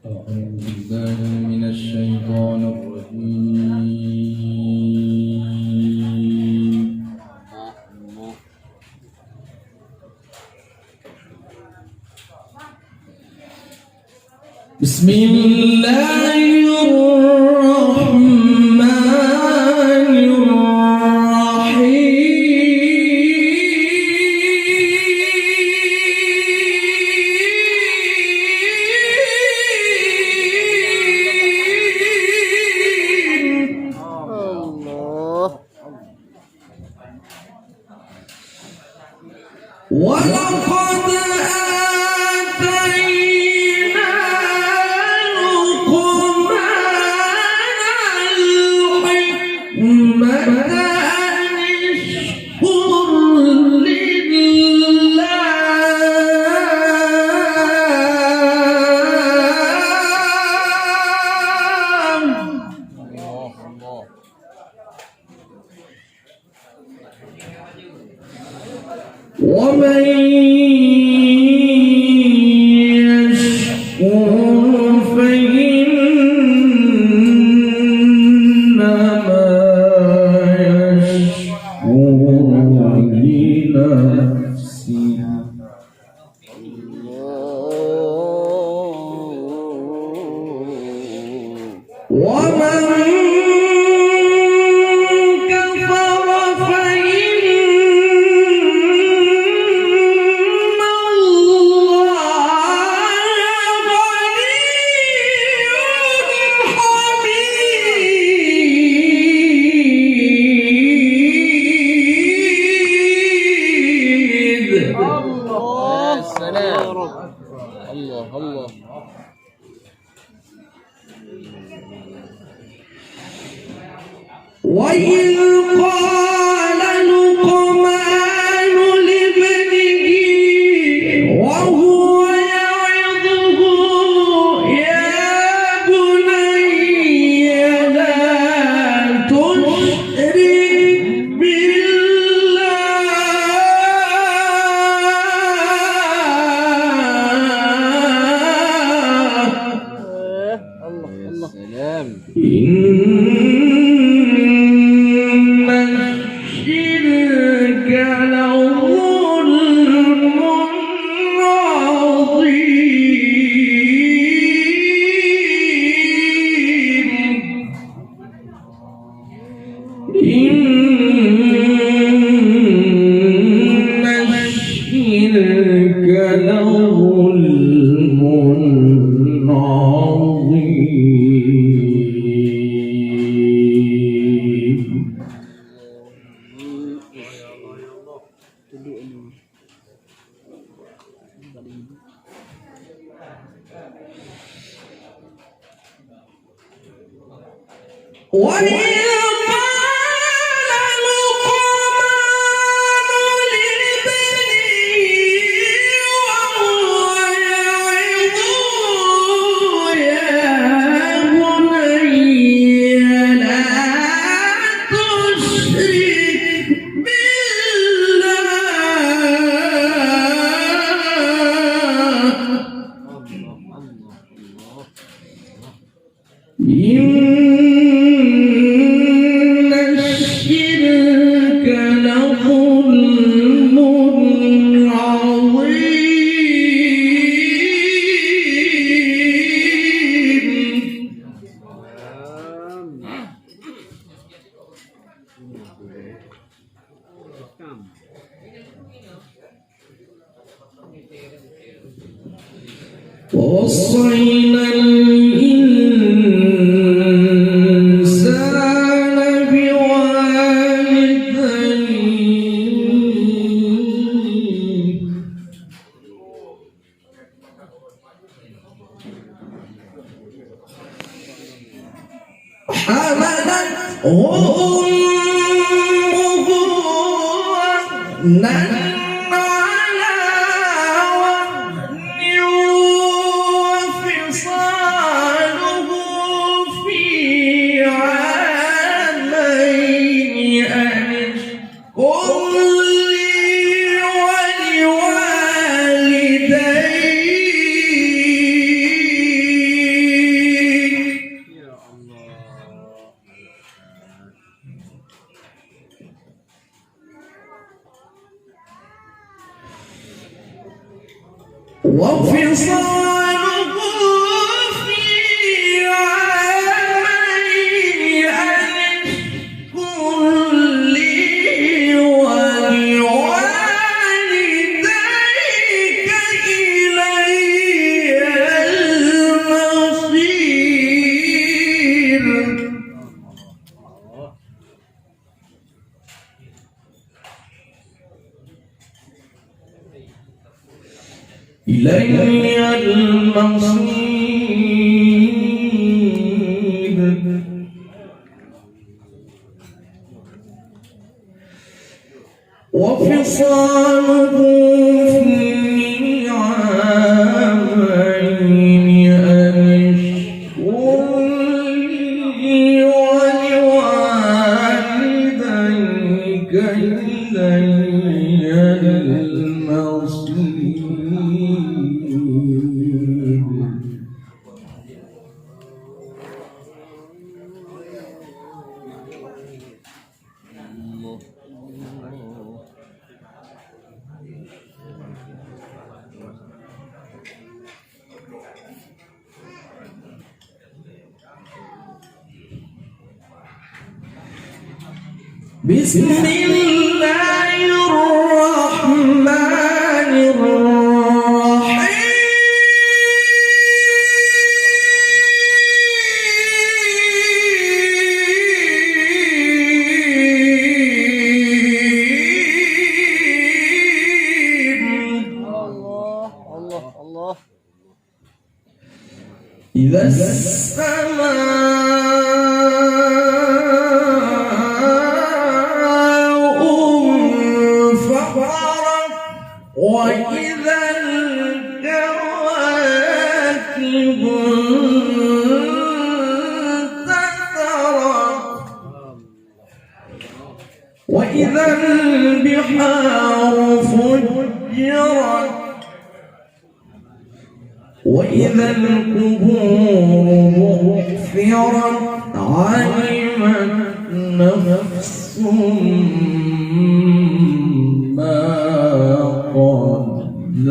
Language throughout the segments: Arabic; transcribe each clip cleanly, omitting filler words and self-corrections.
أعوذ بالله من الشيطان الرجيم. بسم الله الرحمن الرحيم. ولقد آتينا لقمان الحكمة أن اشكر لله ومن يشكر فإنما يشكر لنفسه ومن كفر فإن الله غني حميد. الله سلام. الله الله. وإذ قال لقمان لابنه وهو يعظه يا بني لا تشرك بالله الله سلام. إن الشرك لظلم عظيم. إن الشرك لظلم عظيم. وإذ قال لقمان لابنه وهو يعظه يا بني لا تشرك بالله إن الشرك لظلم عظيم. ووصينا الإنسان بوالديه حملته أمه وهنا على وهن وفصاله في عامين أن اشكر لي ولوالديك وفصاله في عامين أن اشكر لي ولوالديك إلي المصير. إلي المصير. وفصاله في عامين أن اشكر لي ولوالديك إلي المصير. بسم الله الرحمن الرحيم. الله الله الله. إذا السماء انفطرت وإذا الكواكب انتثرت وإذا البحار فجرت وإذا القبور بعثرت علمت نفس ما قدمت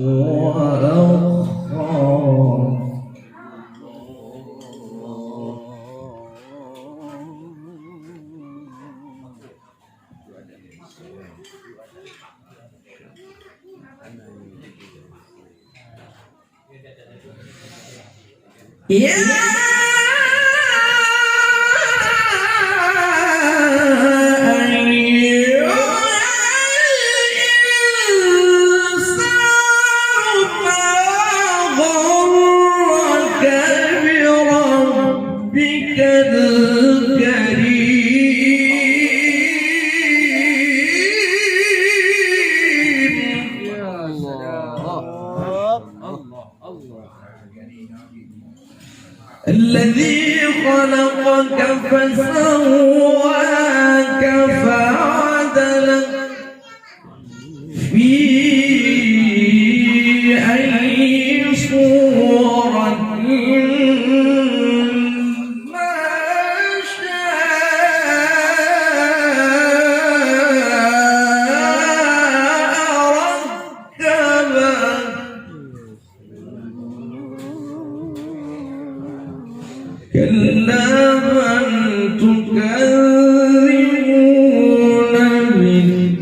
وأخرت. يا الذي خلقك فسواك فعدلك في أي صورة ما شاء ركبك. كلا بل تكذبون بالدين.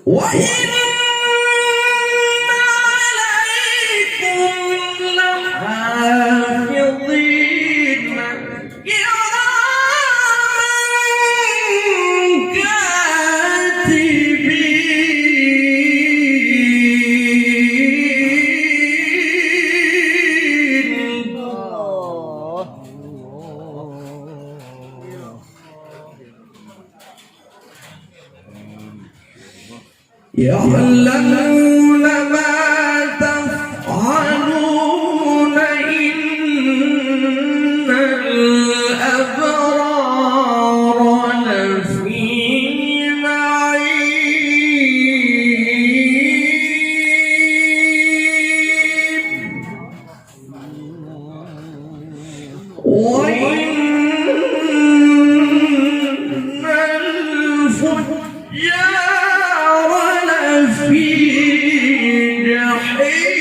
وإن يعلمون ما تفعلون إن الأبرار الجحيم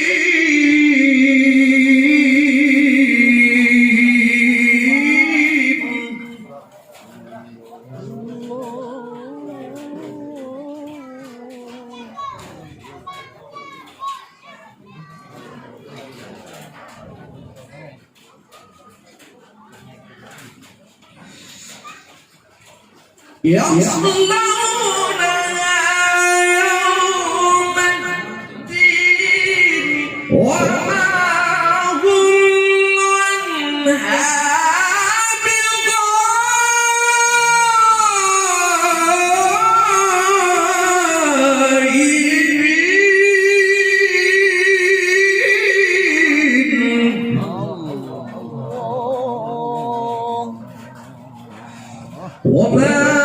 يصلونها يوم الدين وما هم عنها بغائبين وما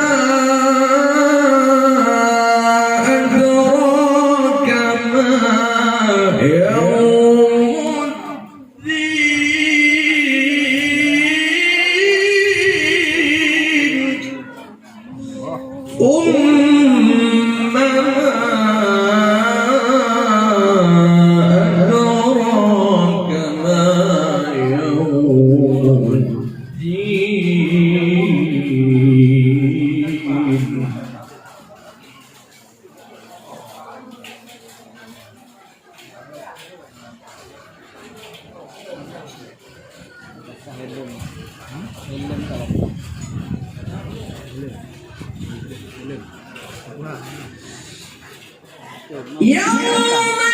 أدراك ما يوم الدين ثم ما أدراك ما يوم الدين يوم